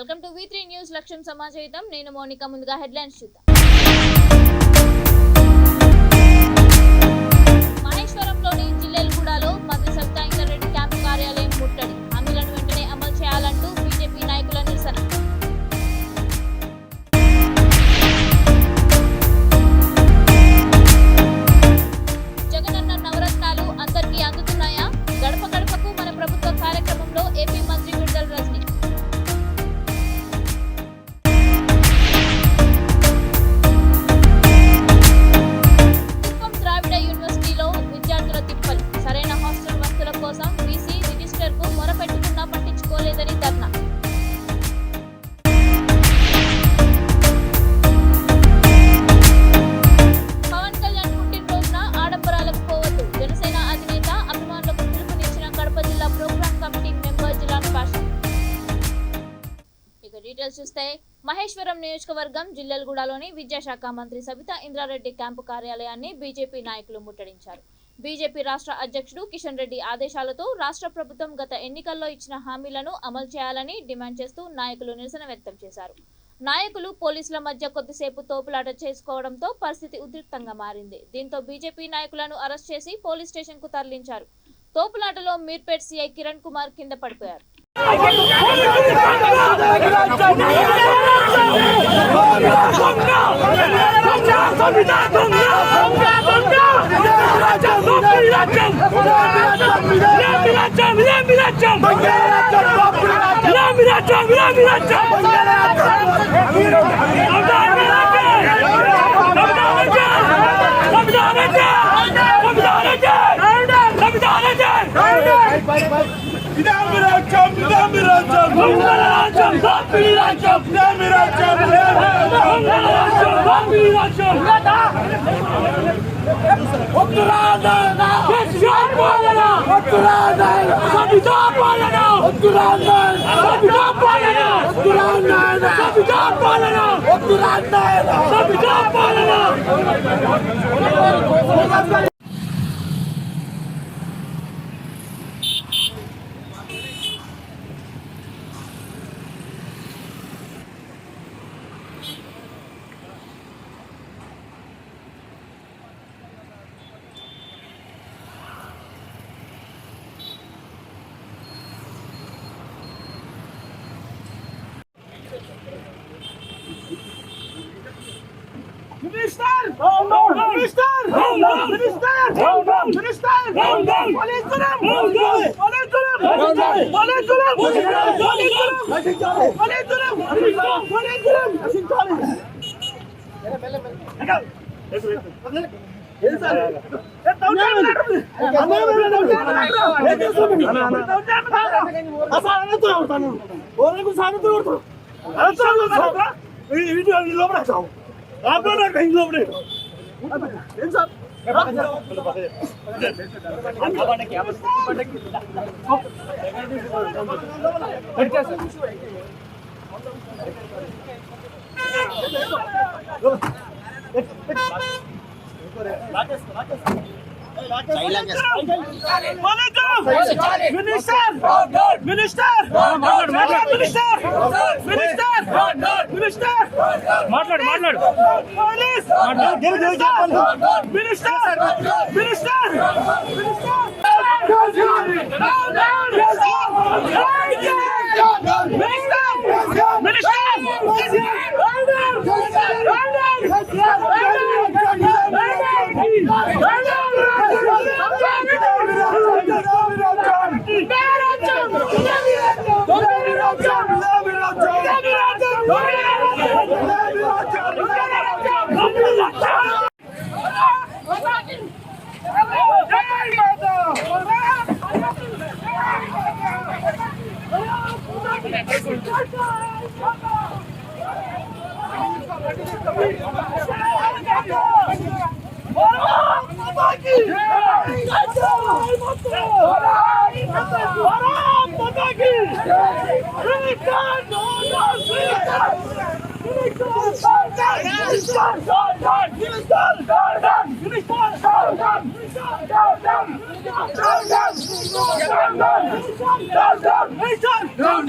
Welcome to V3 news లక్ష్యం సమాచారం. నేను మోనికా. ముందుగా హెడ్లైన్స్ చూద్దాం. మహేశ్వరంలోని జిల్లెలగూడలో మంత్రి సబితా ఇంద్రారెడ్డి క్యాంపు కార్యాలయం ముట్టడి. హామీలను వెంటనే అమలు చేయాలంటూ బీజేపీ నాయకుల నిరసన. జగనన్న నవరత్నాలు అందరికీ అందుతున్నాయా? గడప గడపకు మన ప్రభుత్వ కార్యక్రమంలో ఏపీ మంత్రి విడుదల రజని. చూస్తే మహేశ్వరం నియోజకవర్గం జిల్లెలగూడలోని విద్యాశాఖ మంత్రి సబితా ఇంద్రారెడ్డి క్యాంపు కార్యాలయాన్ని బీజేపీ నాయకులు ముట్టడించారు. బీజేపీ రాష్ట్ర అధ్యక్షుడు కిషన్ రెడ్డి ఆదేశాలతో రాష్ట్ర ప్రభుత్వం గత ఎన్నికల్లో ఇచ్చిన హామీలను అమలు చేయాలని డిమాండ్ చేస్తూ నాయకులు నిరసన వ్యక్తం చేశారు. నాయకులు పోలీసుల మధ్య కొద్దిసేపు తోపులాట చేసుకోవడంతో పరిస్థితి ఉద్రిక్తంగా మారింది. దీంతో బీజేపీ నాయకులను అరెస్ట్ చేసి పోలీస్ స్టేషన్ కు తరలించారు. తోపులాటలో మీర్పేట్ సీఐ కిరణ్ కుమార్ కింద పడిపోయారు.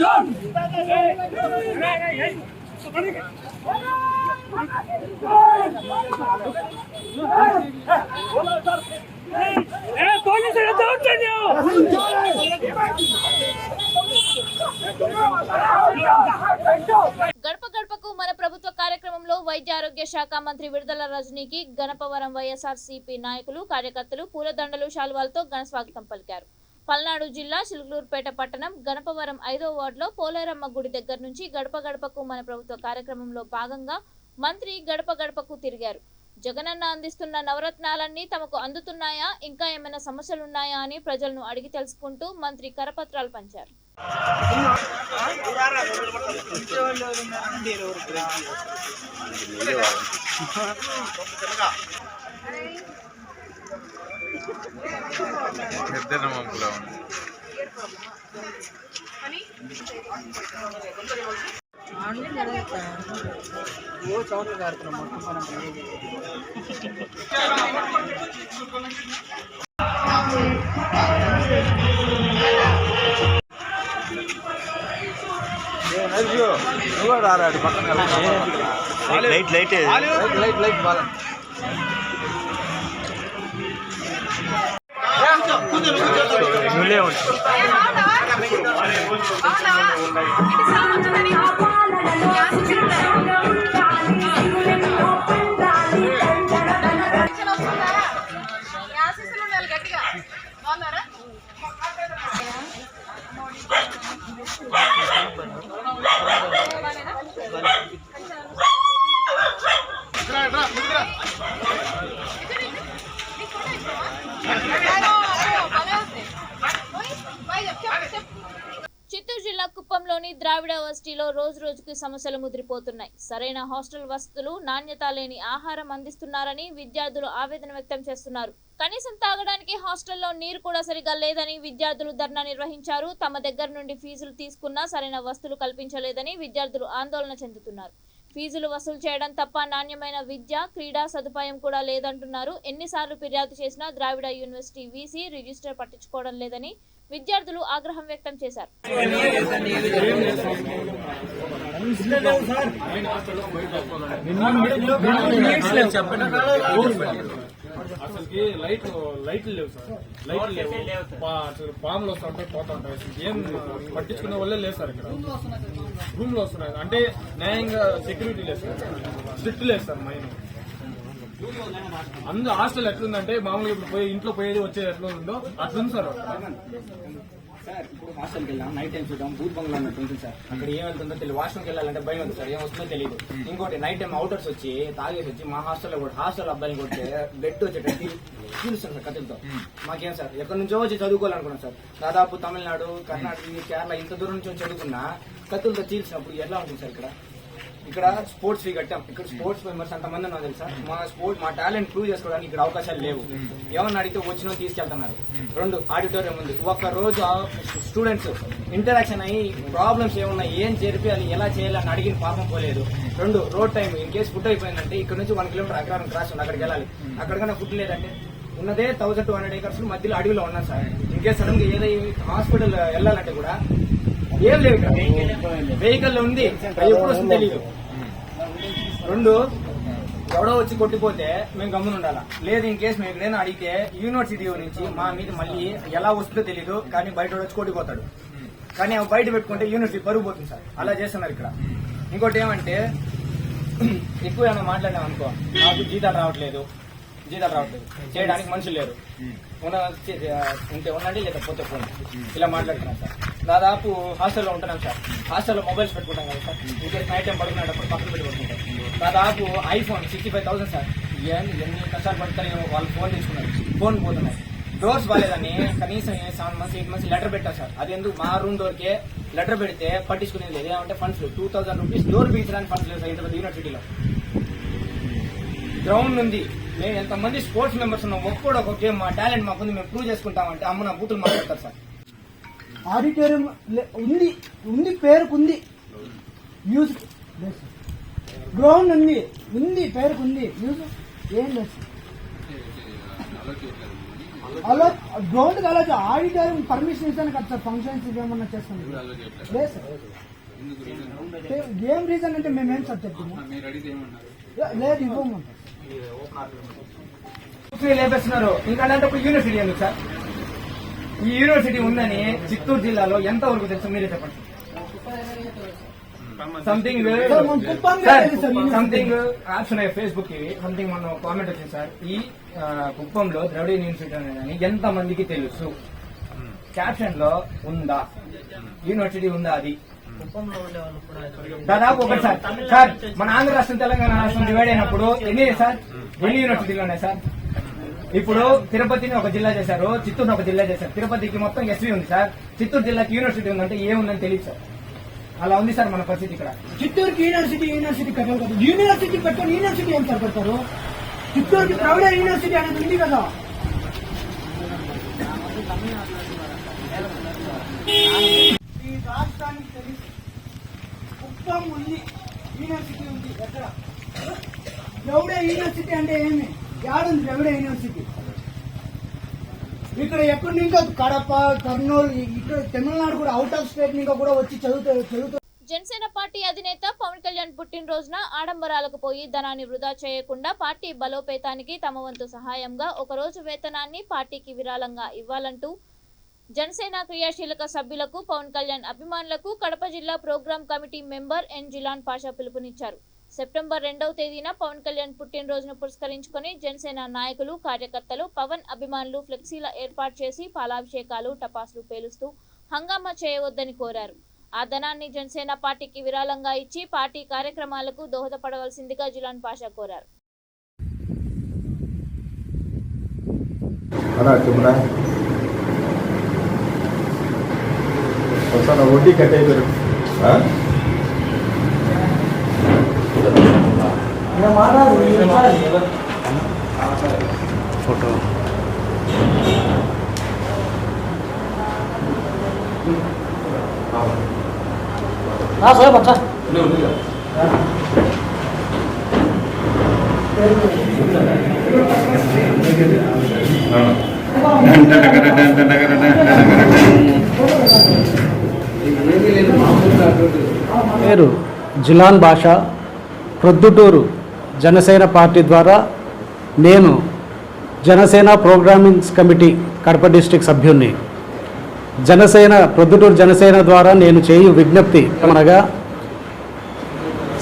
Down. గడప గడపకు మన ప్రభుత్వ కార్యక్రమంలో వైద్య ఆరోగ్య శాఖ మంత్రి విడుదల రజనీకి గణపవరం వైఎస్ఆర్సీపీ నాయకులు కార్యకర్తలు పూలదండలు శాలువాలతో ఘన స్వాగతం పలికారు. పల్నాడు జిల్లా చిలుకూరుపేట పట్టణం గణపవరం 5వ వార్డులో పోలేరమ్మ గుడి దగ్గర నుంచి గడప గడపకు మన ప్రభుత్వ కార్యక్రమంలో భాగంగా మంత్రి గడప గడపకు తిరిగారు. జగనన్న అందిస్తున్న నవరత్నాలన్నీ తమకు అందుతున్నాయా, ఇంకా ఏమైనా సమస్యలున్నాయా అని ప్రజలను అడిగి తెలుసుకుంటూ మంత్రి కరపత్రాలు పంచారు. చిత్తూరు జిల్లా కుప్పంలోని ద్రావిడ వర్సిటీలో రోజు రోజుకు సమస్యలు ముదిరిపోతున్నాయి. సరైన హాస్టల్ వసతులు, నాణ్యత లేని ఆహారం అందిస్తున్నారని విద్యార్థులు ఆవేదన వ్యక్తం చేస్తున్నారు. కనీసం తాగడానికి హాస్టల్లో నీరు కూడా సరిగా లేదని విద్యార్థులు ధర్నా నిర్వహించారు. తమ దగ్గర నుండి ఫీజులు తీసుకున్నా సరైన వసతులు కల్పించలేదని విద్యార్థులు ఆందోళన చెందుతున్నారు. ఫీజులు వసూలు చేయడం తప్ప నాణ్యమైన విద్య, క్రీడా సదుపాయం కూడా లేదంటున్నారు. ఎన్నిసార్లు ఫిర్యాదు చేసినా ద్రావిడ యూనివర్సిటీ వీసీ రిజిస్టర్ పట్టించుకోవడం లేదని విద్యార్థులు ఆగ్రహం వ్యక్తం చేశారు. అసలుకి లైట్లు లేవు సార్, లైట్లు లేవు, పాములు వస్తూ ఉంటాయి, పోతా ఉంటాయి. ఏం పట్టించుకునే వాళ్ళే లేదు సార్. ఇక్కడ రూమ్ లో వస్తున్నాయి అంటే న్యాయంగా సెక్యూరిటీ లేదు సార్, స్ట్రిక్ట్ లేదు సార్. మైన్ అందరూ హాస్టల్ ఎట్లుందంటే మామూలుగా ఇప్పుడు పోయి ఇంట్లో పోయేది వచ్చేది ఎట్లా ఉందో అట్లుంది సార్. సార్ ఇప్పుడు హాస్టల్కి వెళ్ళాం, నైట్ టైం చూద్దాం, బూత్ బంగ్లా అన్నట్టు ఉంటుంది సార్. అక్కడ ఏమవుతుందో తెలియదు, వాష్రూమ్కి వెళ్ళాలంటే భయం ఉంది సార్, ఏం వస్తుందో తెలియదు. ఇంకోటి నైట్ టైం అవుటర్స్ వచ్చి తాగేసి వచ్చి మా హాస్టల్లో కూడా హాస్టల్ అబ్బాయిని కొట్టే బెడ్ వచ్చేటట్టు తీరుస్తాం సార్ కథలతో. మాకేం సార్ ఎక్కడి నుంచో వచ్చి చదువుకోవాలనుకున్నాం సార్. దాదాపు తమిళనాడు, కర్ణాటక, కేరళ ఇంత దూరం నుంచి చదువుకున్నా కత్తులతో తీర్చినప్పుడు ఎలా ఉంటుంది సార్? ఇక్కడ స్పోర్ట్స్ ఫీ కట్టాం, ఇక్కడ స్పోర్ట్స్ మెంబర్స్ అంతమంది ఉన్నారు తెలుసా. మా టాలెంట్ ప్రూవ్ చేసుకోవడానికి ఇక్కడ అవకాశాలు లేవు. ఏమన్నా అడిగితే వచ్చిన తీసుకెళ్తున్నారు. 2 ఆడిటోరియం ఉంది. ఒక రోజు స్టూడెంట్స్ ఇంటరాక్షన్ అయ్యి ప్రాబ్లమ్స్ ఏమున్నాయి, ఏం చేర్పియాలి, ఎలా చేయాలని అడిగిన పాపం పోలేదు. 2 road time, in case food అయిపోయిందంటే ఇక్కడ నుంచి 1 కిలోమీటర్ అగ్రహారం క్రాస్ ఉంది, అక్కడికి వెళ్ళాలి. అక్కడికన్నా ఫుడ్ లేదంటే ఉన్నదే 1200 acres మధ్యలో అడవిలో ఉన్నాం సార్. ఇన్ కేసు సడన్ గా ఏదో హాస్పిటల్ వెళ్ళాలంటే కూడా ఏం లేవు. వెహికల్ ఉంది, ఎప్పుడు వస్తుంది తెలియదు. 2 ఎవడో వచ్చి కొట్టిపోతే మేము గమ్మున ఉండాలా. లేదు ఇన్ కేసు మేము ఎక్కడైనా అడిగితే యూనివర్సిటీ నుంచి మా మీద మళ్ళీ ఎలా వస్తుందో తెలియదు, కానీ బయట వచ్చి కొట్టిపోతాడు. కానీ బయట పెట్టుకుంటే యూనివర్సిటీ పరుగు పోతుంది సార్. అలా చేస్తున్నారు ఇక్కడ. ఇంకోటి ఏమంటే ఎక్కువ ఏమైనా మాట్లాడినాం అనుకో, నాకు జీతాలు రావట్లేదు చేయడానికి మనుషులు లేరు, ఉంటే ఉండండి లేకపోతే పోండి, ఇలా మాట్లాడుతున్నాం సార్. దాదాపు హాస్టల్లో ఉంటున్నాం సార్. హాస్టల్లో మొబైల్స్ పెట్టుకుంటాం కదా సార్. ఇంకేసి నైట్ టైం పడుకునేటప్పుడు పక్కన పెట్టి పడుకుంటాం. దాదాపు ఐఫోన్ 65,000 సార్. ఎన్ని కష్టాలు పడతారో వాళ్ళు ఫోన్ తీసుకున్నారు, ఫోన్ పోతున్నాయి. డోర్స్ బాగాలేదని కనీసం 7 months 8 months లెటర్ పెట్టారు సార్. అది ఎందుకు మా రూమ్ డోర్కే లెటర్ పెడితే పట్టించుకునేది లేదు. ఏమంటే ఫండ్స్ 2,000 రూపీస్ డోర్ బిగించడానికి ఫండ్స్ లేదు సార్ ఇంత పెద్ద యూనివర్సిటీలో. గ్రౌండ్ ఉంది, మేము ఎంతమంది స్పోర్ట్స్ మెంబర్స్ ఉన్నాం, ఒక్కడు ఒక గేమ్ మా టాలెంట్ మాకుంది, మేము ప్రూవ్ చేసుకుంటామంటే అమ్మ నా బూతులు మాట్లాడతారు సార్. ఆడిటోరియం ఉంది పేరుకుంది, మ్యూజిక్ గ్రౌండ్ ఉంది పేరుకుంది, మ్యూజిక్ ఏం లేదు. అలా గ్రౌండ్ కాలేదు, ఆడిటోరియం పర్మిషన్ ఇస్తాను కదా సార్. ఫంక్షన్స్ ఏమన్నా చేస్తాను లేదు సార్. ఏం రీజన్ అంటే మేమేం సార్ చెప్తున్నాం లేదు ఇవ్వమంటారు లేపేస్తున్నారు. ఇంకా అంటే ఒక యూనివర్సిటీ ఎందుకు సార్? ఈ యూనివర్సిటీ ఉందని చిత్తూరు జిల్లాలో ఎంత వరకు తెలుసు మీరే చెప్పండి. సంథింగ్ యాప్స్ ఉన్నాయి ఫేస్బుక్ ఇవి. సంథింగ్ మనం కామెంట్ వచ్చింది సార్. ఈ కుప్పంలో ద్రవిడ యూనివర్సిటీ అని ఎంత మందికి తెలుసు? క్యాప్షన్ లో ఉందా? యూనివర్సిటీ ఉందా? అది దాదాపు ఒకటి సార్. సార్ మన ఆంధ్ర రాష్ట్రం తెలంగాణ రాష్ట్రం డివైడ్ అయినప్పుడు ఎన్ని యూనివర్సిటీలు ఉన్నాయి సార్? ఇప్పుడు తిరుపతిని ఒక జిల్లా చేశారు, చిత్తూరుని ఒక జిల్లా చేశారు. తిరుపతికి మొత్తం ఎస్వి ఉంది సార్. చిత్తూరు జిల్లాకి యూనివర్సిటీ ఉందంటే ఏముందని తెలియదు సార్. అలా ఉంది సార్ మన పరిస్థితి ఇక్కడ. చిత్తూరుకి యూనివర్సిటీ కట్టాలి కదా. యూనివర్సిటీ పెట్టాలి, యూనివర్సిటీ ఏం సార్ పెడతారు? చిత్తూరుకి ద్రవిడ యూనివర్సిటీ అనేది ఉంది కదా. ఈ రాష్ట్రానికి తెలిసి కుప్పం ఉంది, యూనివర్సిటీ ఉంది. ఎక్కడ ద్రవిడ యూనివర్సిటీ అంటే ఏమి? యాడుంది ద్రవిడ యూనివర్సిటీ? ఇక్కడ ఎక్కడి నుంచో కడప, కర్నూలు, ఇక్కడ తమిళనాడు కూడా అవుట్ ఆఫ్ స్టేట్ నుంచి కూడా వచ్చి చదువుతూ జనసేన పార్టీ అధినేత పవన్ కళ్యాణ్ పుట్టినరోజున ఆడంబరాలకు పోయి ధనాన్ని వృధా చేయకుండా పార్టీ బలోపేతానికి తమ వంతు సహాయంగా ఒకరోజు వేతనాన్ని పార్టీకి విరాళంగా ఇవ్వాలంటూ జనసేన క్రియాశీలక సభ్యులకు, పవన్ కళ్యాణ్ అభిమానులకు కడప జిల్లా ప్రోగ్రాం కమిటీ మెంబర్ ఎన్ జిలాన్ పాషా పిలుపునిచ్చారు. సెప్టెంబర్ 2వ తేదీన పవన్ కళ్యాణ్ పుట్టినరోజును పురస్కరించుకుని జనసేన నాయకులు, కార్యకర్తలు, పవన్ అభిమానులు ఫ్లెక్సీల ఏర్పాటు చేసి పాలాభిషేకాలు, టపాసులు పేలుస్తూ హంగామా చేయవద్దని కోరారు. ఆ ధనాన్ని జనసేన పార్టీకి విరాళంగా ఇచ్చి పార్టీ కార్యక్రమాలకు దోహదపడవలసిందిగా జిలాన్ పాషా కోరారు. వడ్డీ కట్ అయిపోయారు. ఫోటో సార్ బచ్చా పేరు జిలాన్ భాషా. ప్రొద్దుటూరు జనసేన పార్టీ ద్వారా నేను Janasena programmings committee Kadapa district సభ్యుణ్ణి. ప్రొద్దుటూరు జనసేన ద్వారా నేను చేయు విజ్ఞప్తి అనగా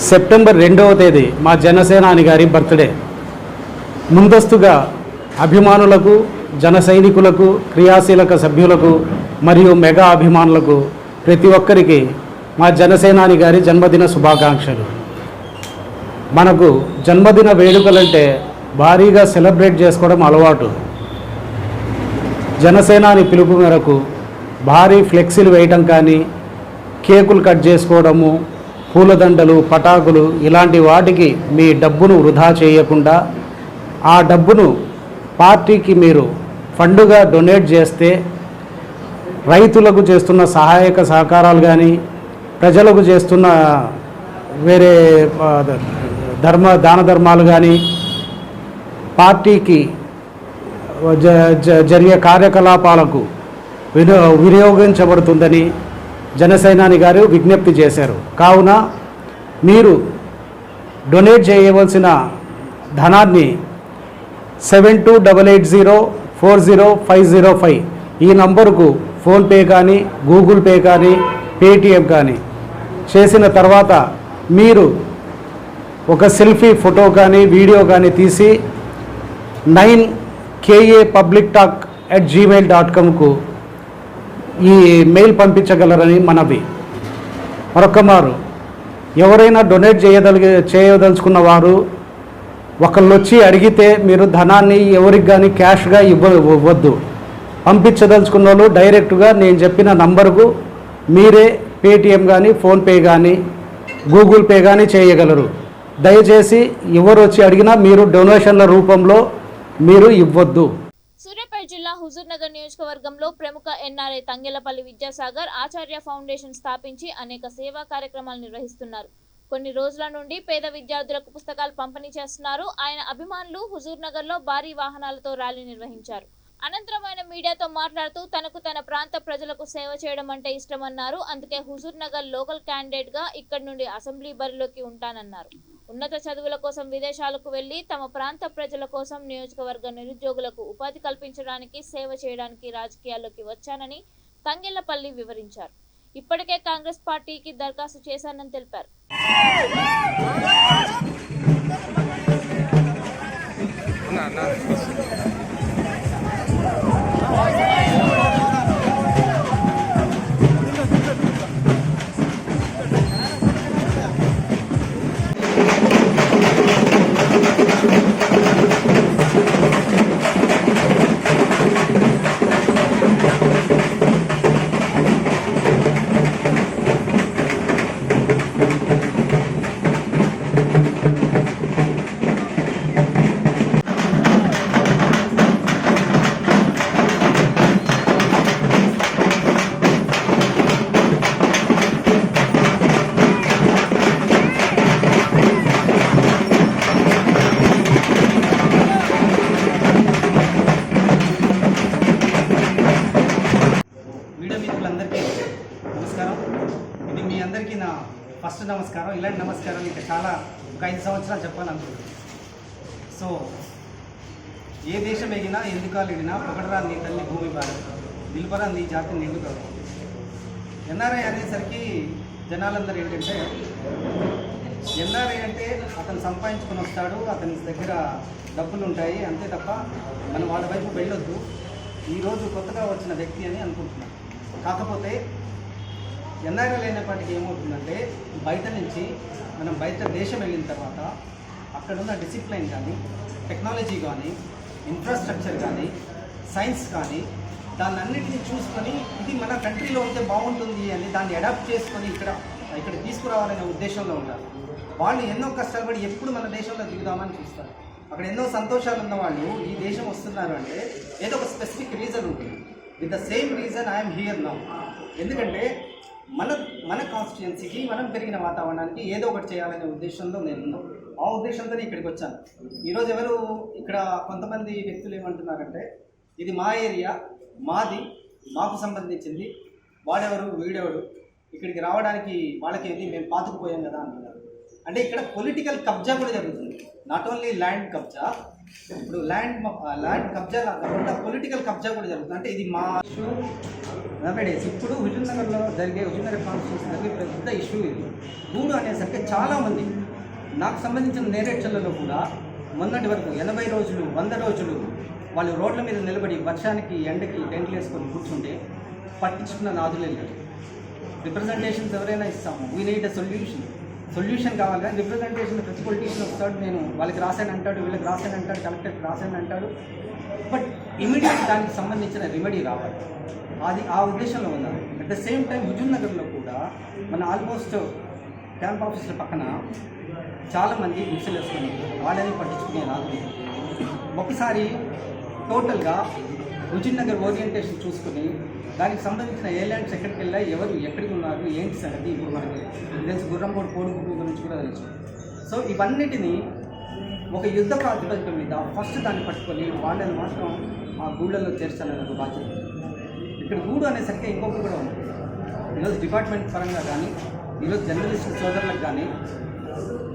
సెప్టెంబర్ 2వ తేదీ మా జనసేనాని గారి బర్త్డే. ముందస్తుగా అభిమానులకు, జన సైనికులకు, క్రియాశీలక సభ్యులకు మరియు మెగా అభిమానులకు ప్రతి ఒక్కరికి మా జనసేనాని గారి జన్మదిన శుభాకాంక్షలు. మనకు జన్మదిన వేడుకలంటే భారీగా సెలబ్రేట్ చేసుకోవడం అలవాటు. జనసేనాని పిలుపు మేరకు భారీ ఫ్లెక్సీలు వేయటం కానీ, కేకులు కట్ చేసుకోవడము, పూలదండలు, పటాకులు ఇలాంటి వాటికి మీ డబ్బును వృధా చేయకుండా ఆ డబ్బును పార్టీకి మీరు ఫండుగా డొనేట్ చేస్తే రైతులకు చేస్తున్న సహాయక సహకారాలు కానీ, ప్రజలకు చేస్తున్న వేరే దాన ధర్మాలు కానీ, పార్టీకి జరిగే కార్యకలాపాలకు వినియోగించబడుతుందని జనసేనాని గారు విజ్ఞప్తి చేశారు. కావున మీరు డొనేట్ చేయవలసిన ధనాన్ని 7288040505 ఈ నంబరుకు ఫోన్పే కానీ, గూగుల్ పే కానీ, పేటిఎం కానీ చేసిన తర్వాత మీరు ఒక సెల్ఫీ ఫోటో కానీ, వీడియో కానీ తీసి 9kapublictalk@gmail.comకు ఈ మెయిల్ పంపించగలరని మనవి. మరొకమారు ఎవరైనా డొనేట్ చేయదలుచుకున్న వారు ఒకళ్ళు వచ్చి అడిగితే మీరు ధనాన్ని ఎవరికి కానీ క్యాష్గా ఇవ్వవద్దు. పంపించదలుచుకున్న వాళ్ళు డైరెక్ట్గా నేను చెప్పిన నంబరుకు మీరే పేటిఎం కానీ, ఫోన్పే కానీ, గూగుల్ పే కానీ చేయగలరు. దయచేసి ఎవరు వచ్చి అడిగినా మీరు డొనేషన్ల రూపంలో మీరు ఇవ్వద్దు. సూర్యాపేట జిల్లా హుజూర్నగర్ నియోజకవర్గంలో ప్రముఖ ఎన్ఆర్ఐ తంగెలపల్లి విద్యాసాగర్ ఆచార్య ఫౌండేషన్ స్థాపించి అనేక సేవా కార్యక్రమాలు నిర్వహిస్తున్నారు. కొన్ని రోజుల నుండి పేద విద్యార్థులకు పుస్తకాలు పంపిణీ చేస్తున్నారు. ఆయన అభిమానులు హుజూర్నగర్లో భారీ వాహనాలతో ర్యాలీ నిర్వహించారు. అనంతరం ఆయన మీడియాతో మాట్లాడుతూ తనకు తన ప్రాంత ప్రజలకు సేవ చేయడం అంటే ఇష్టమన్నారు. అందుకే హుజూర్ నగర్ లోకల్ క్యాండిడేట్ గా ఇక్కడి నుండి అసెంబ్లీ బరిలోకి ఉంటానన్నారు. ఉన్నత చదువుల కోసం విదేశాలకు వెళ్లి తమ ప్రాంత ప్రజల కోసం నియోజకవర్గ నిరుద్యోగులకు ఉపాధి కల్పించడానికి సేవ చేయడానికి రాజకీయాల్లోకి వచ్చానని తంగెళ్లపల్లి వివరించారు. ఇప్పటికే కాంగ్రెస్ పార్టీకి దరఖాస్తు చేశానని తెలిపారు. మీడియా మిత్రులందరికీ నమస్కారం. ఇది మీ అందరికీ నా ఫస్ట్ నమస్కారం. ఇలాంటి నమస్కారం ఇంకా చాలా ఒక 5 సంవత్సరాలు చెప్పాలనుకుంటున్నాను. సో ఏ దేశం ఎగినా ఎందుకాలిడినా పొగడరా నీ తల్లి భూమి భారత్, నిలుపరా నీ జాతి నిండుగా. ఎన్ఆర్ఐ అనేసరికి జనాలందరూ ఏంటంటే ఎన్ఆర్ఐ అంటే అతను సంపాదించుకొని వస్తాడు, అతని దగ్గర డబ్బులు ఉంటాయి అంతే తప్ప మనం వాళ్ళ వైపు వెళ్ళొద్దు, ఈరోజు కొత్తగా వచ్చిన వ్యక్తి అని అనుకుంటున్నాను. కాకపోతే ఎన్ఆర్ఐ లేనప్పటికీ ఏమవుతుందంటే బయట నుంచి మనం బయట దేశం వెళ్ళిన తర్వాత అక్కడున్న డిసిప్లైన్ కానీ, టెక్నాలజీ కానీ, ఇన్ఫ్రాస్ట్రక్చర్ కానీ, సైన్స్ కానీ దాన్ని అన్నింటినీ చూసుకొని ఇది మన కంట్రీలో ఉంటే బాగుంటుంది అని దాన్ని అడాప్ట్ చేసుకొని ఇక్కడ తీసుకురావాలనే ఉద్దేశంలో ఉంటారు. వాళ్ళు ఎన్నో కష్టాలు పడి ఎప్పుడు మన దేశంలో దిగుదామని చూస్తారు. అక్కడ ఎన్నో సంతోషాలు ఉన్న వాళ్ళు ఈ దేశం వస్తున్నారు అంటే ఏదో ఒక స్పెసిఫిక్ రీజన్ ఉంటుంది. With the same reason I'm here now. ఎందుకంటే మన కాన్స్టిట్యుయెన్సీకి మనం పెరిగిన వాతావరణానికి ఏదో ఒకటి చేయాలనే ఉద్దేశంలో నేను ఉన్నాను. ఆ ఉద్దేశంతోనే ఇక్కడికి వచ్చాను. ఈరోజు ఎవరు ఇక్కడ కొంతమంది వ్యక్తులు ఏమంటున్నారంటే ఇది మా ఏరియా, మాది, మాకు సంబంధించింది, వాడెవరు వీడెవడు, ఇక్కడికి రావడానికి వాళ్ళకేంటి, మేము పాతుకుపోయాం కదా అంటున్నారు. అంటే ఇక్కడ పొలిటికల్ కబ్జా కూడా జరుగుతుంది. నాట్ ఓన్లీ ల్యాండ్ కబ్జా, ఇప్పుడు ల్యాండ్ కబ్జా కాకుండా పొలిటికల్ కబ్జా కూడా జరుగుతుంది. అంటే ఇది మా ఇష్యూ నవేడేస్. ఇప్పుడు హుజూర్ నగర్లో హుజూర్ నగర్ కాన్స్టిట్యూన్సీ జరిగే పెద్ద ఇష్యూ ఇది. గూడు అనేసరికి చాలామంది నాకు సంబంధించిన నేరేడ్చర్లలో కూడా మొన్నటి వరకు 80 రోజులు 100 రోజులు వాళ్ళు రోడ్ల మీద నిలబడి వర్షానికి ఎండకి టెంట్లు వేసుకొని కూర్చుంటే పట్టించుకున్న నాదులే లేదు. రిప్రజెంటేషన్స్ ఎవరైనా ఇస్తాము, వీ నీడ్ అ సొల్యూషన్ కావాలి. కానీ రిప్రజెంటేషన్ ప్రతి పొలిటీషియన్ వస్తాడు, నేను వాళ్ళకి రాశాను అంటాడు, వీళ్ళకి రాశాను అంటాడు, కలెక్టర్కి రాశాను అంటాడు. బట్ ఇమీడియట్ దానికి సంబంధించిన రెమెడీ రావాలి. అది ఆ ఉద్దేశంలో ఉన్నారు. At the same time Huzur నగర్లో కూడా మన ఆల్మోస్ట్ క్యాంప్ ఆఫీసుల పక్కన చాలామంది గుడిసెలు వేసుకొని వాళ్ళని పట్టించుకునే రాదు. ఒకసారి టోటల్గా హుజూర్ నగర్ ఓరియంటేషన్ చూసుకుని దానికి సంబంధించిన ఏ ల్యాండ్స్ ఎక్కడికి వెళ్ళాయి, ఎవరు ఎక్కడికి ఉన్నారు, ఏంటి సంగతి ఇప్పుడు మనకి తెలుసు. గుర్రంకోట పోడుగుడ్డు గురించి కూడా తెలుసు. సో ఇవన్నిటినీ ఒక యుద్ధ ప్రాతిపదిక మీద ఫస్ట్ దాన్ని పట్టుకొని వాళ్ళని మాత్రం ఆ గూళ్ళల్లో చేర్చాలనే ఒక బాధ్యత. ఇక్కడ గూడు అనేసరికి ఇంకొకటి కూడా ఉంది. ఈరోజు డిపార్ట్మెంట్ పరంగా కానీ, ఈరోజు జర్నలిస్ట్ సోదరులకు కానీ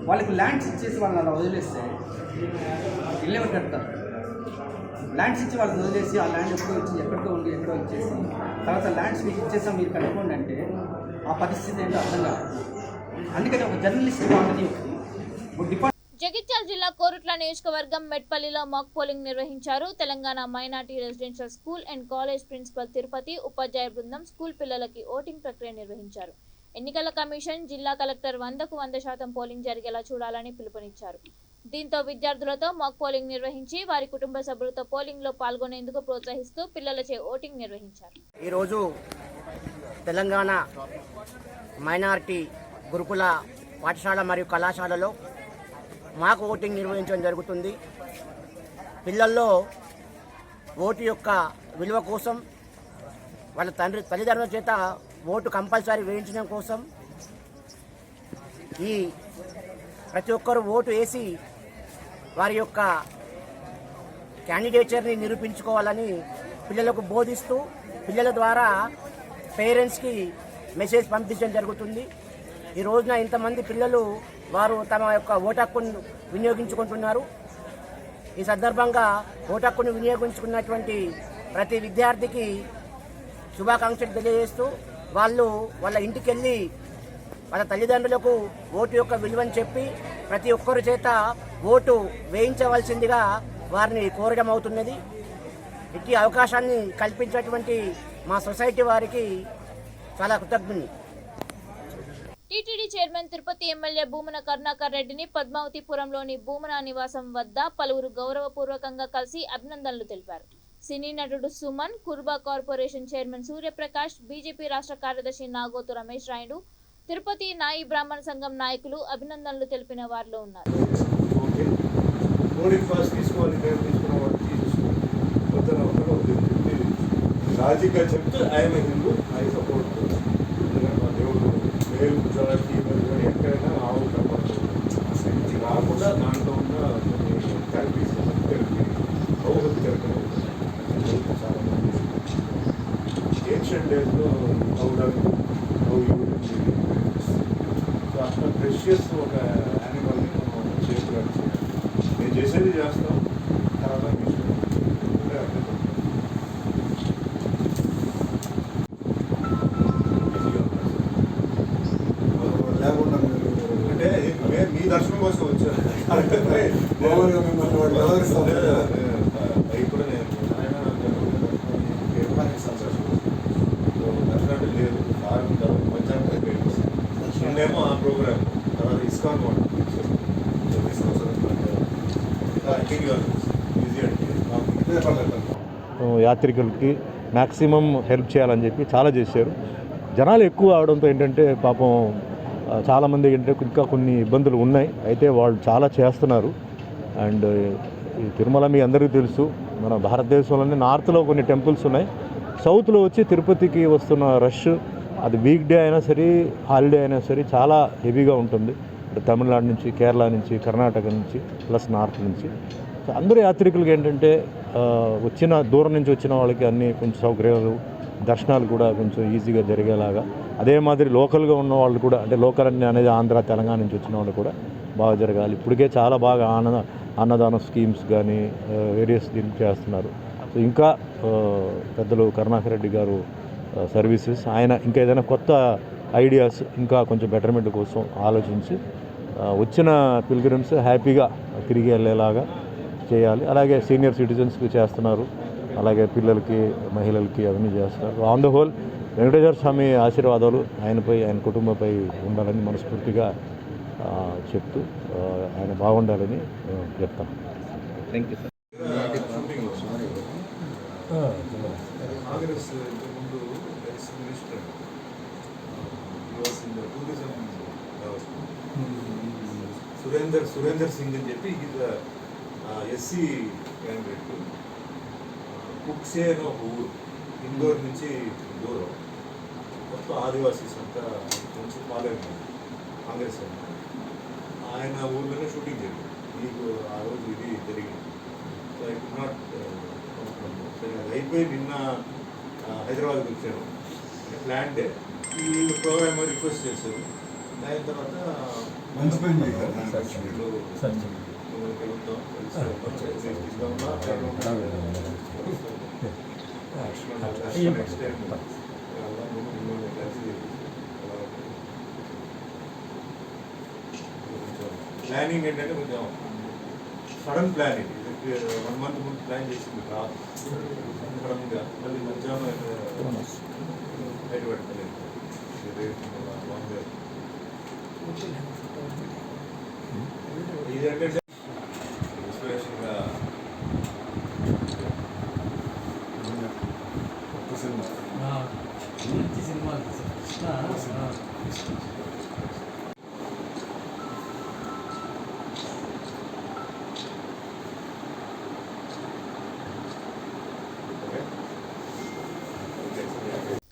వాళ్ళకి ల్యాండ్స్ ఇచ్చేసి వాళ్ళని అలా వదిలేస్తే ఇల్లు ఎవరు కడతారు? ల్యాండ్స్ ఇచ్చి వాళ్ళని వదిలేసి ఆ ల్యాండ్ ఎప్పుడో వచ్చి ఎక్కడికో ఉండి ఎక్కడో ఇచ్చేసి తర్వాత ల్యాండ్స్ మీకు ఇచ్చేసాం మీరు కట్టుకోండి అంటే ఆ పరిస్థితి ఏంటో అర్థం కాదు. అందుకని ఒక జర్నలిస్ట్ కాదని జగిత్యాల జిల్లా కోరుట్ల నియోజకవర్గం మెట్పల్లిలో మాక్ పోలింగ్ నిర్వహించారు. Telangana minority residential school and college principal Tirupati, ఉపాధ్యాయ బృందం స్కూల్ పిల్లలకి ఓటింగ్ ప్రక్రియ నిర్వహించారు. ఎన్నికల కమిషన్, జిల్లా కలెక్టర్ 100కు 100% పోలింగ్ జరిగేలా చూడాలని పిలుపునిచ్చారు. దీంతో విద్యార్థులతో మాక్ పోలింగ్ నిర్వహించి వారి కుటుంబ సభ్యులతో పోలింగ్ లో పాల్గొనేందుకు ప్రోత్సహిస్తూ పిల్లలచే ఓటింగ్ నిర్వహించారు. ఈరోజు తెలంగాణ మైనారిటీ గురుకుల పాఠశాల మరియు కళాశాలలో మాక్ ఓటింగ్ నిర్వహించడం జరుగుతుంది. పిల్లల్లో ఓటు యొక్క విలువ కోసం, వాళ్ళ తల్లిదండ్రుల చేత ఓటు కంపల్సరీ వేయించడం కోసం ఈ ప్రతి ఒక్కరు ఓటు వేసి వారి యొక్క క్యాండిడేచర్ని నిరూపించుకోవాలని పిల్లలకు బోధిస్తూ పిల్లల ద్వారా పేరెంట్స్కి మెసేజ్ పంపించడం జరుగుతుంది. ఈ రోజున ఇంతమంది పిల్లలు వారు తమ యొక్క ఓటు హక్కును వినియోగించుకుంటున్నారు. ఈ సందర్భంగా ఓటు హక్కును వినియోగించుకున్నటువంటి ప్రతి విద్యార్థికి శుభాకాంక్షలు తెలియజేస్తూ వాళ్ళ ఇంటికి వెళ్ళి వాళ్ళ తల్లిదండ్రులకు ఓటు యొక్క విలువను చెప్పి ప్రతి ఒక్కరి చేత ఓటు వేయించవలసిందిగా వారిని కోరడం అవుతున్నది. ఇట్టి అవకాశాన్ని కల్పించేటువంటి మా సొసైటీ వారికి చాలా కృతజ్ఞుని. TTD chairman Tirupati MLA Bhumana Karunakar రెడ్డిని పద్మావతిపురంలోని భూమన నివాసం వద్ద పలువురు గౌరవపూర్వకంగా కలిసి అభినందనలు తెలిపారు. సినీ నటుడు Suman, Kurba corporation chairman Suryaprakash, BJP రాష్ట్ర కార్యదర్శి నాగోతు రమేష్ రాయుడు, తిరుపతి నాయి బ్రాహ్మణ సంఘం నాయకులు అభినందనలు తెలిపిన వారిలో ఉన్నారు. రాజకీయ చెప్తే ఆయన హిందూ, ఐ సపోర్ట్. మా దేవుడు మేలు గుజరాతీ ఎక్కడైనా ఆవు కాపాడుతుంది కాకుండా దాంట్లో ఉన్న కొన్ని థెరపీస్ ఔషధ థెరపీ చాలా మంది ఏన్షియంట్ డేస్లో అవడానికి సో అట్లా ప్రెషియస్ ఒక యానిమల్ని మనం చేతులు నేను చేసేది చేస్తాం తర్వాత మీ దర్శనం కోసం వచ్చారు. ఇప్పుడు నేను దర్శనం లేదు మొన్నేమో ఆ ప్రోగ్రామ్ తర్వాత ఇస్కాన్ యాత్రికులకి మ్యాక్సిమం హెల్ప్ చేయాలని చెప్పి చాలా చేశారు. జనాలు ఎక్కువ అవడంతో ఏంటంటే పాపం చాలామంది ఏంటంటే ఇంకా కొన్ని ఇబ్బందులు ఉన్నాయి. అయితే వాళ్ళు చాలా చేస్తున్నారు. అండ్ ఈ తిరుమల మీ అందరికీ తెలుసు, మన భారతదేశంలోనే నార్త్లో కొన్ని టెంపుల్స్ ఉన్నాయి. సౌత్లో వచ్చి తిరుపతికి వస్తున్న రష్ అది వీక్ డే అయినా సరే హాలిడే అయినా సరే చాలా హెవీగా ఉంటుంది. తమిళనాడు నుంచి, కేరళ నుంచి, కర్ణాటక నుంచి, ప్లస్ నార్త్ నుంచి. సో అందరూ యాత్రికులకి ఏంటంటే వచ్చిన దూరం నుంచి వచ్చిన వాళ్ళకి అన్నీ కొంచెం సౌకర్యాలు, దర్శనాలు కూడా కొంచెం ఈజీగా జరిగేలాగా, అదే మాదిరి లోకల్గా ఉన్న వాళ్ళు కూడా, అంటే లోకల్ అనేది ఆంధ్ర, తెలంగాణ నుంచి వచ్చిన వాళ్ళు కూడా బాగా జరగాలి. ఇప్పటికే చాలా బాగా అన్నదాన స్కీమ్స్ కానీ వేరియస్ దీన్ని చేస్తున్నారు. సో ఇంకా పెద్దలు కరుణాకర్ రెడ్డి గారు సర్వీసెస్, ఆయన ఇంకా ఏదైనా కొత్త ఐడియాస్ ఇంకా కొంచెం బెటర్మెంట్ కోసం ఆలోచించి వచ్చిన పిల్గ్రిమ్స్ హ్యాపీగా తిరిగి వెళ్ళేలాగా చేయాలి. అలాగే సీనియర్ సిటిజన్స్కి చేస్తున్నారు, అలాగే పిల్లలకి, మహిళలకి అవన్నీ చేస్తున్నారు. ఆన్ ద హోల్ వెంకటేశ్వర స్వామి ఆశీర్వాదాలు ఆయనపై, ఆయన కుటుంబంపై ఉండాలని మనస్ఫూర్తిగా చెప్తూ ఆయన బాగుండాలని చెప్తాను. Thank you sir. కాంగ్రెస్ ముందు మినిస్టర్ టూరిజం సురేందర్ సింగ్ అని చెప్పి ఎస్సీ క్యాండిడేట్. కుక్సే అని ఒక ఊరు ఇండోర్ నుంచి దూరం, మొత్తం ఆదివాసీస్ అంతా కొంచెం ఫాలో అయిపోయింది కాంగ్రెస్. ఆయన ఊర్లోనే షూటింగ్ జరిగింది. మీకు ఆ రోజు ఇది జరిగింది. సో ఐ కుడ్ నాట్ అయిపోయి నిన్న హైదరాబాద్కి వచ్చాను. ప్లాన్ డే ఈ ప్రోగ్రామ్ రిక్వెస్ట్ చేశారు. అయిన తర్వాత మంచి పని ప్లానింగ్ ఏంటంటే కొంచెం సడన్ ప్లానింగ్. 1 month ముందు ప్లాన్ చేసింది కాదు. సడన్గా మళ్ళీ మధ్యాహ్నం బయట పెట్టలేదు. ఇదేంటంటే ఇన్స్పిరేషన్గా సినిమా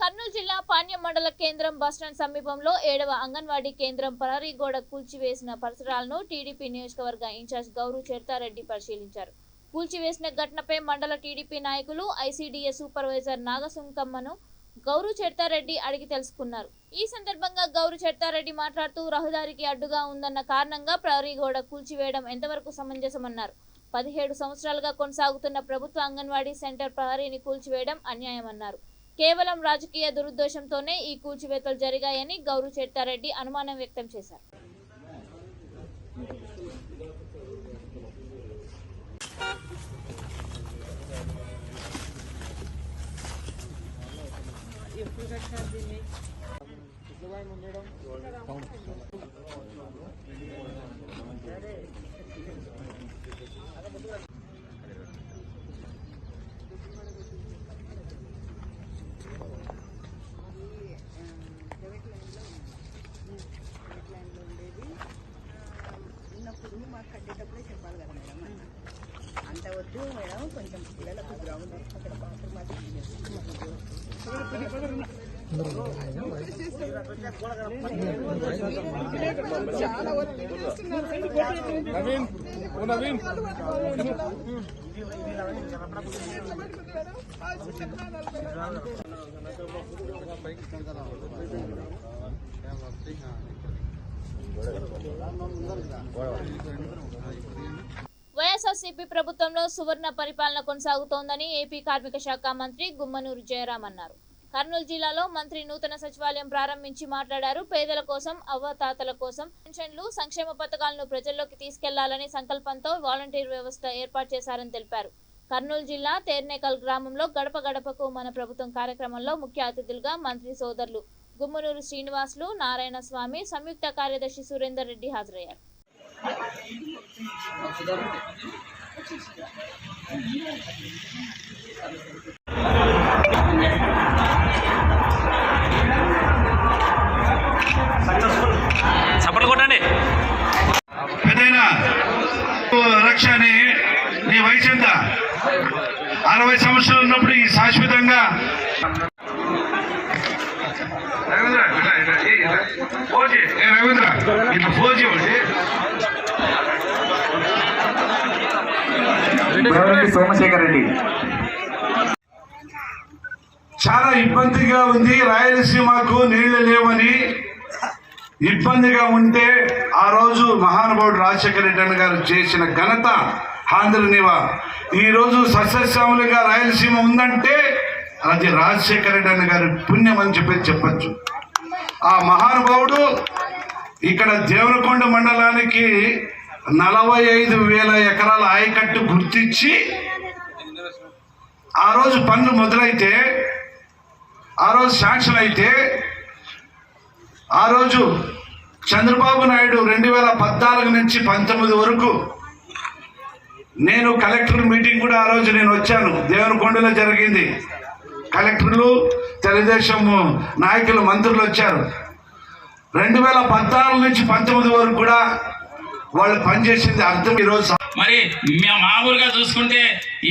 కర్నూలు జిల్లా పాణ్యం మండల కేంద్రం బస్టాండ్ సమీపంలో 7వ అంగన్వాడీ కేంద్రం ప్రహరీ గోడ కూల్చివేసిన పరిసరాలను టీడీపీ నియోజకవర్గ ఇన్ఛార్జ్ గౌరు చరితారెడ్డి పరిశీలించారు. కూల్చివేసిన ఘటనపై మండల టీడీపీ నాయకులు ఐసీడీఎస్ సూపర్వైజర్ నాగసుంకమ్మను గౌరు చెడతారెడ్డి అడిగి తెలుసుకున్నారు. ఈ సందర్భంగా గౌరు చెడతారెడ్డి మాట్లాడుతూ రహదారికి అడ్డుగా ఉందన్న కారణంగా ప్రహరీ గోడ కూల్చివేయడం ఎంతవరకు సమంజసమన్నారు. 17 సంవత్సరాలుగా కొనసాగుతున్న ప్రభుత్వ అంగన్వాడీ సెంటర్ ప్రహరీని కూల్చివేయడం అన్యాయమన్నారు. కేవలం రాజకీయ దురుద్దేశంతోనే ఈ కూల్చివేతలు జరిగాయని గౌరు చెడతారెడ్డి అనుమానం వ్యక్తం చేశారు. ఉన్నప్పుడు మాకు కట్టేటప్పుడే చెప్పాలి కదా మేడం. అంత వద్దు మేడం, కొంచెం పిల్లలకు గ్రౌండ్ అక్కడ బాత్రూమ్ అది చాలా వైఎస్ఆర్సీపీ ప్రభుత్వంలో సువర్ణ పరిపాలన కొనసాగుతోందని ఏపీ కార్మిక శాఖ మంత్రి గుమ్మనూరు జయరాం అన్నారు. కర్నూలు జిల్లాలో మంత్రి నూతన సచివాలయం ప్రారంభించి మాట్లాడారు. పేదల కోసం, అవ్వతాతల కోసం పెన్షన్లు, సంక్షేమ పథకాలను ప్రజల్లోకి తీసుకెళ్లాలని సంకల్పంతో వాలంటీర్ వ్యవస్థ ఏర్పాటు చేశారని తెలిపారు. కర్నూలు జిల్లా తేర్నేకల్ గ్రామంలో గడప గడపకు మన ప్రభుత్వం కార్యక్రమంలో ముఖ్య అతిథులుగా మంత్రి సోదరులు గుమ్మనూరు శ్రీనివాసులు, నారాయణ స్వామి, సంయుక్త కార్యదర్శి సురేందర్ రెడ్డి హాజరయ్యారు. రక్షని నీ వయసు ఎంత? 60 సంవత్సరాలు ఉన్నప్పుడు ఈ శాశ్వతంగా రవీంద్ర ఇట్లా ఫోన్ చేయండి. సోమశేఖర్ రెడ్డి చాలా ఇబ్బందిగా ఉంది. రాయలసీమకు నీళ్లు లేవని ఇబ్బందిగా ఉంటే ఆ రోజు మహానుభావుడు రాజశేఖర రెడ్డి గారు చేసిన ఘనత ఆంధ్రనివా. ఈ రోజు సస్యశ్యాములుగా రాయలసీమ ఉందంటే అది రాజశేఖర రెడ్డి గారి పుణ్యం అని చెప్పచ్చు. ఆ మహానుభావుడు ఇక్కడ దేవరకొండ మండలానికి 45,000 ఎకరాల ఆయకట్టు గుర్తించి ఆ రోజు పనులు మొదలైతే, ఆ రోజు శాంక్షన్ అయితే, ఆ రోజు చంద్రబాబు నాయుడు 2014 నుంచి 19 వరకు నేను కలెక్టర్ మీటింగ్ కూడా ఆ రోజు నేను వచ్చాను. దేవరకొండలో జరిగింది. కలెక్టర్లు, తెలుగుదేశం నాయకులు, మంత్రులు వచ్చారు. 2014 నుంచి 19 వరకు కూడా వాళ్ళు పనిచేసింది అర్థం. ఈరోజు మరి మామూలుగా చూసుకుంటే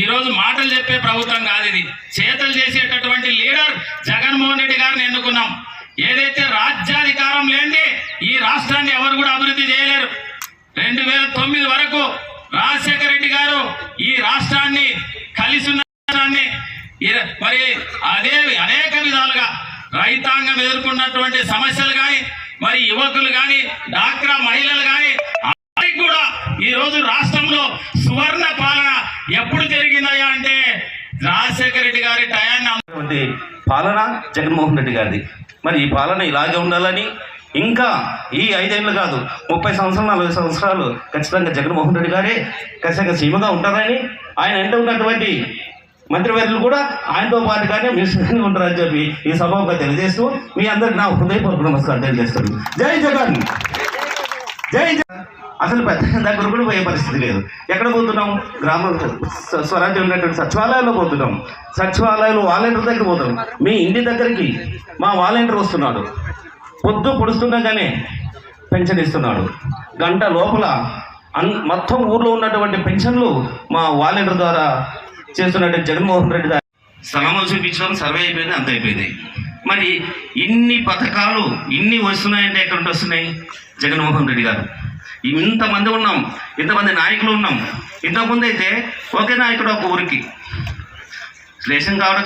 ఈరోజు మాటలు చెప్పే ప్రభుత్వం కాదు, ఇది చేతలు చేసేటటువంటి లీడర్ జగన్మోహన్ రెడ్డి గారిని ఎన్నుకున్నాం. ఏదైతే రాజ్యాధికారం లేని ఈ రాష్ట్రాన్ని ఎవరు కూడా అభివృద్ధి చేయలేరు. 2009 వరకు రాజశేఖర రెడ్డి గారు ఈ రాష్ట్రాన్ని కలిసి ఉన్న రాష్ట్రాన్ని మరి అదే అనేక విధాలుగా రైతాంగం ఎదుర్కొన్నటువంటి సమస్యలు కానీ, మరి యువకులు కానీ, డాక్రా మహిళలు కానీ కూడా ఈ రోజు రాష్ట్రంలో సువర్ణ పాలన ఎప్పుడు జరిగిందయ్యా అంటే రాజశేఖర రెడ్డి గారి టయాన్ని పాలన జగన్మోహన్ రెడ్డి గారిది. మరి ఈ పాలన ఇలాగే ఉండాలని, ఇంకా ఈ 5 ఏళ్ళు కాదు 30 సంవత్సరాలు 40 సంవత్సరాలు ఖచ్చితంగా జగన్మోహన్ రెడ్డి గారే ఖచ్చితంగా సీమగా ఉంటారని, ఆయన వెంట ఉన్నటువంటి మంత్రివర్యులు కూడా ఆయనతో పాటుగానే మినిస్టర్గా ఉంటారని చెప్పి ఈ సభగా తెలియజేస్తూ మీ అందరికి నా హృదయపూర్వక నమస్కారం తెలియజేస్తాను. జై జగన్, జై జగన్. అసలు పెద్ద దగ్గర కూడా పోయే పరిస్థితి లేదు. ఎక్కడ పోతున్నాం? గ్రామ స్వరాజ్యం ఉన్నటువంటి సచివాలయాల్లో పోతున్నాం. సచివాలయాలు వాలంటీర్ దగ్గర పోతున్నాం. మీ ఇంటి దగ్గరికి మా వాలంటీర్ వస్తున్నాడు. పొద్దు పొడుస్తుండగానే పెన్షన్ ఇస్తున్నాడు. గంట లోపల మొత్తం ఊర్లో ఉన్నటువంటి పెన్షన్లు మా వాలంటీర్ ద్వారా చేస్తున్నట్టు జగన్మోహన్ రెడ్డి గారు స్థలములు చూపించడం, సర్వే అయిపోయింది, అంత అయిపోయింది. మరి ఇన్ని పథకాలు ఇన్ని వస్తున్నాయంటే ఎక్కడ వస్తున్నాయి? జగన్మోహన్ రెడ్డి గారు ఇంతమంది ఉన్నాం, ఇంతమంది నాయకులు ఉన్నాం. ఇంతకుముందు అయితే ఒకే నాయకుడు ఒక ఊరికి రేషన్ కావడం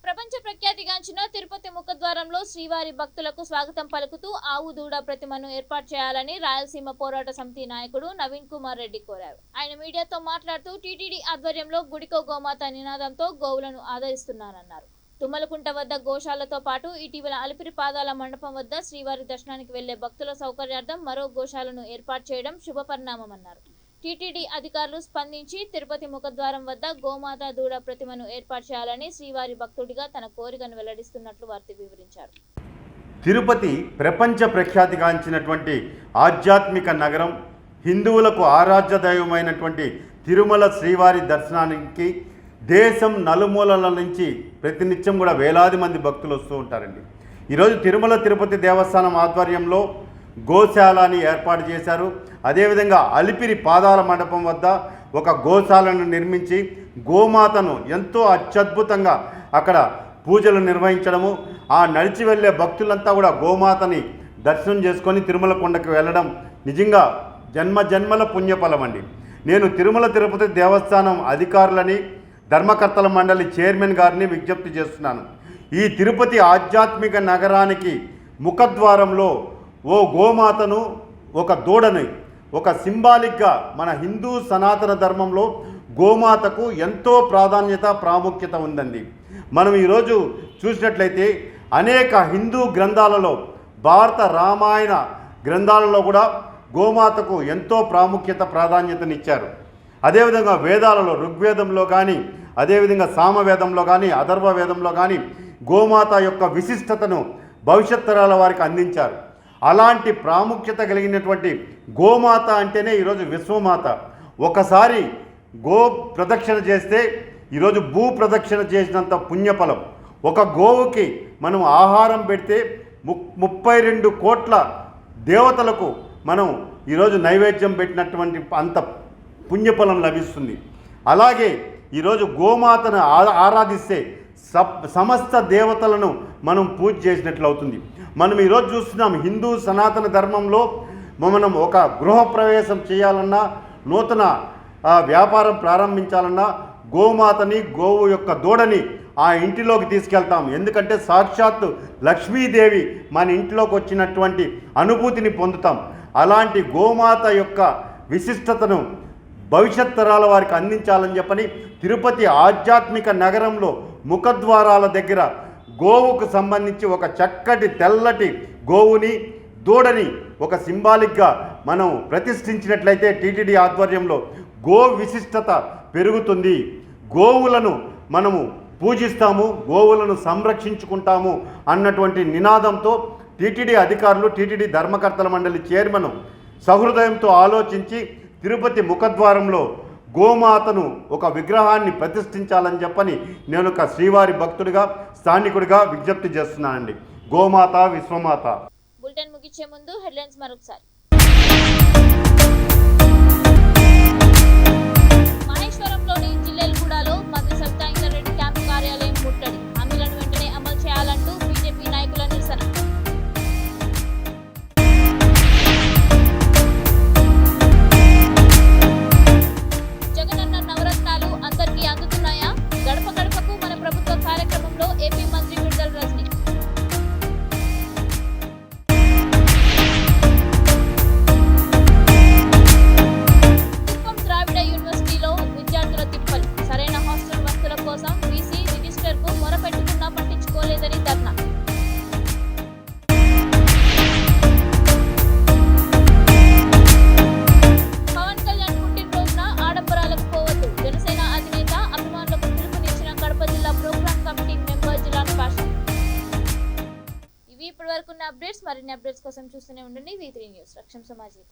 ప్రపంచ ప్రఖ్యాతిగాంచిన తిరుపతి ముఖద్వారంలో శ్రీవారి భక్తులకు స్వాగతం పలుకుతూ ఆవు దూడ ప్రతిమను ఏర్పాటు చేయాలని రాయలసీమ పోరాట సమితి నాయకుడు నవీన్ కుమార్ రెడ్డి కోరారు. ఆయన మీడియాతో మాట్లాడుతూ టీటీడీ ఆధ్వర్యంలో గుడికో గోమాత నినాదంతో గోవులను ఆదరిస్తున్నారన్నారు. తుమ్మలకుంట వద్ద గోశాలతో పాటు ఇటీవల అలిపిరి పాదాల మండపం వద్ద శ్రీవారి దర్శనానికి వెళ్లే భక్తుల సౌకర్యార్థం మరో గోశాలను ఏర్పాటు చేయడం శుభపరిణామమన్నారు. టీటీడీ అధికారులు స్పందించి తిరుపతి ముఖద్వారం వద్ద గోమాత దూడ ప్రతిమను ఏర్పాటు చేయాలని శ్రీవారి భక్తుడిగా తన కోరికను వెల్లడిస్తున్నట్లు వారు వివరించారు. తిరుపతి ప్రపంచ ప్రఖ్యాతిగాంచినటువంటి ఆధ్యాత్మిక నగరం. హిందువులకు ఆరాధ్య దైవమైనటువంటి తిరుమల శ్రీవారి దర్శనానికి దేశం నలుమూలల నుంచి ప్రతినిత్యం కూడా వేలాది మంది భక్తులు వస్తూ ఉంటారండి. ఈరోజు తిరుమల తిరుపతి దేవస్థానం ఆధ్వర్యంలో గోశాలని ఏర్పాటు చేశారు. అదేవిధంగా అలిపిరి పాదాల మండపం వద్ద ఒక గోశాలను నిర్మించి గోమాతను ఎంతో అత్యద్భుతంగా అక్కడ పూజలు నిర్వహించడము, ఆ నడిచి వెళ్ళే భక్తులంతా కూడా గోమాతని దర్శనం చేసుకొని తిరుమల కొండకు వెళ్ళడం నిజంగా జన్మజన్మల పుణ్యఫలం అండి. నేను తిరుమల తిరుపతి దేవస్థానం అధికారులని, ధర్మకర్తల మండలి చైర్మన్ గారిని విజ్ఞప్తి చేస్తున్నాను. ఈ తిరుపతి ఆధ్యాత్మిక నగరానికి ముఖద్వారంలో ఓ గోమాతను, ఒక దూడని, ఒక సింబాలిక్గా మన హిందూ సనాతన ధర్మంలో గోమాతకు ఎంతో ప్రాధాన్యత, ప్రాముఖ్యత ఉందండి. మనం ఈరోజు చూసినట్లయితే అనేక హిందూ గ్రంథాలలో, భారత రామాయణ గ్రంథాలలో కూడా గోమాతకు ఎంతో ప్రాముఖ్యత, ప్రాధాన్యతనిచ్చారు. అదేవిధంగా వేదాలలో ఋగ్వేదంలో కానీ, అదేవిధంగా సామవేదంలో కానీ, అథర్వ వేదంలో కానీ గోమాత యొక్క విశిష్టతను భవిష్యత్ తరాల వారికి అందించారు. అలాంటి ప్రాముఖ్యత కలిగినటువంటి గోమాత అంటేనే ఈరోజు విశ్వమాత. ఒకసారి గో ప్రదక్షిణ చేస్తే ఈరోజు భూ ప్రదక్షిణ చేసినంత పుణ్యఫలం. ఒక గోవుకి మనం ఆహారం పెడితే 32 కోట్ల దేవతలకు మనం ఈరోజు నైవేద్యం పెట్టినటువంటి అంత పుణ్యఫలం లభిస్తుంది. అలాగే ఈరోజు గోమాతను ఆరాధిస్తే సమస్త దేవతలను మనం పూజ చేసినట్లు అవుతుంది. మనం ఈరోజు చూస్తున్నాం హిందూ సనాతన ధర్మంలో మనం ఒక గృహప్రవేశం చేయాలన్నా, నూతన వ్యాపారం ప్రారంభించాలన్నా గోమాతని, గోవు యొక్క దూడని ఆ ఇంటిలోకి తీసుకెళ్తాం. ఎందుకంటే సాక్షాత్తు లక్ష్మీదేవి మన ఇంట్లోకి వచ్చినటువంటి అనుభూతిని పొందుతాం. అలాంటి గోమాత యొక్క విశిష్టతను భవిష్యత్ తరాల వారికి అందించాలని చెప్పని తిరుపతి ఆధ్యాత్మిక నగరంలో ముఖద్వారాల దగ్గర గోవుకు సంబంధించి ఒక చక్కటి తెల్లటి గోవుని, దూడని ఒక సింబాలిక్గా మనం ప్రతిష్ఠించినట్లయితే టీటీడీ ఆధ్వర్యంలో గో విశిష్టత పెరుగుతుంది. గోవులను మనము పూజిస్తాము, గోవులను సంరక్షించుకుంటాము అన్నటువంటి నినాదంతో టీటీడీ అధికారులు, టీటీడీ ధర్మకర్తల మండలి చైర్మన్ సహృదయంతో ఆలోచించి తిరుపతి ముఖద్వారంలో గోమాతను ఒక విగ్రహాన్ని ప్రతిష్ఠించాలని చెప్పని నేను ఒక శ్రీవారి భక్తుడిగా, స్థానికుడిగా విజ్ఞప్తి చేస్తున్నానండి. గోమాత విశ్వమాత. బులెటిన్ ముగించే ముందు హెడ్లైన్స్ మరొకసారి. మహేశ్వరంలోని జిల్లెలగూడలో మంత్రి సబితా ఇంద్రారెడ్డి క్యాంపు కార్యాలయం ముట్టడి. హామీలను వెంటనే అమలు చేయాలంటూ బీజేపీ నాయకుల నిరసన. జగనన్న నవరత్నాలు అందరికీ అందుతున్నాయా? గడప గడపకు మన ప్రభుత్వ కార్యక్రమంలో ఏపీ మంత్రి విడుదల రజని. ఇప్పటివరకు ఉన్న అప్డేట్స్ మరిన్ని అప్డేట్స్ కోసం చూస్తూనే ఉండండి V3 న్యూస్ రక్షం సమాజం.